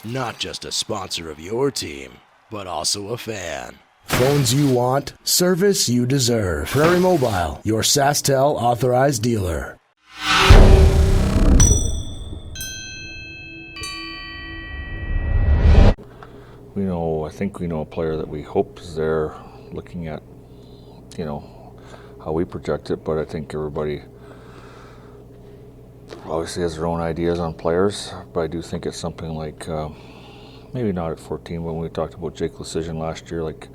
Not just a sponsor of your team, but also a fan. Phones you want, service you deserve. Prairie Mobile, your SaskTel authorized dealer. I think we know a player that we hope is there, looking at, how we project it, but I think everybody obviously has their own ideas on players, but I do think it's something like, maybe not at 14, when we talked about Jake Lecision last year, like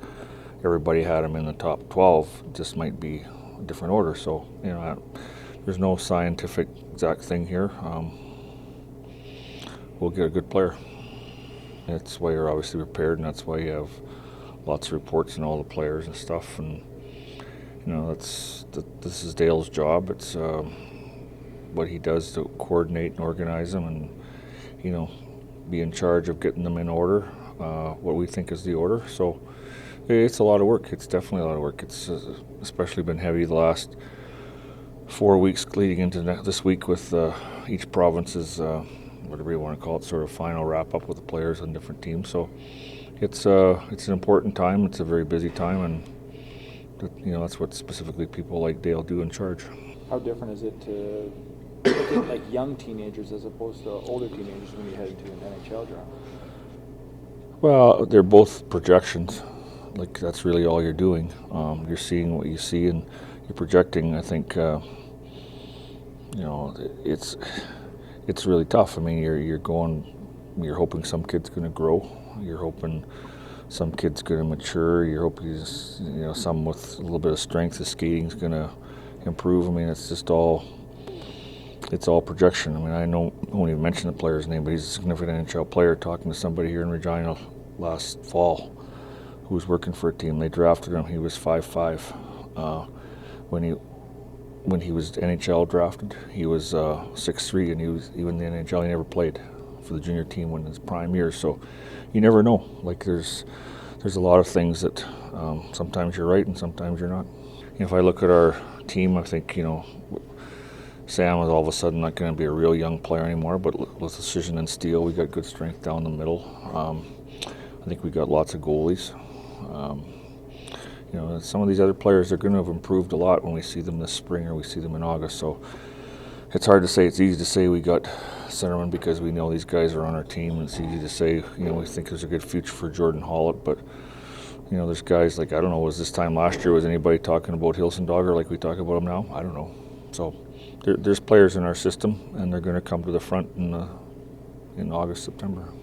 everybody had him in the top 12, it just might be a different order, so, there's no scientific exact thing here. We'll get a good player. That's why you're obviously prepared, and that's why you have lots of reports and all the players and stuff. And this is Dale's job. It's what he does to coordinate and organize them, and be in charge of getting them in order, what we think is the order. So it's a lot of work. It's definitely a lot of work. It's especially been heavy the last 4 weeks leading into this week with each province's. Whatever you want to call it, sort of final wrap up with the players on different teams. So it's an important time. It's a very busy time, and that's what specifically people like Dale do in charge. How different is it to look at like young teenagers as opposed to older teenagers when you head into an NHL draft? Well, they're both projections. Like, that's really all you're doing. You're seeing what you see, and you're projecting. I think it's really tough. I mean, you're hoping some kid's going to grow. You're hoping some kid's going to mature. You're hoping some with a little bit of strength, the skating's going to improve. I mean, it's all projection. I mean, I won't even mention the player's name, but he's a significant NHL player. Talking to somebody here in Regina last fall who was working for a team. They drafted him. He was 5'5". When he was NHL drafted, he was 6'3", and he was even in the NHL. He never played for the junior team in his prime years. So you never know. Like, there's a lot of things that sometimes you're right and sometimes you're not. If I look at our team, I think Sam is all of a sudden not going to be a real young player anymore. But with Lecision and Steele, we got good strength down the middle. I think we got lots of goalies. Some of these other players are going to have improved a lot when we see them this spring or we see them in August. So it's hard to say. It's easy to say we got centermen because we know these guys are on our team. And it's easy to say, we think there's a good future for Jordan Hollett. But, there's guys like, I don't know, was this time last year, was anybody talking about Hilsendogger like we talk about him now? I don't know. So there's players in our system, and they're going to come to the front in August, September.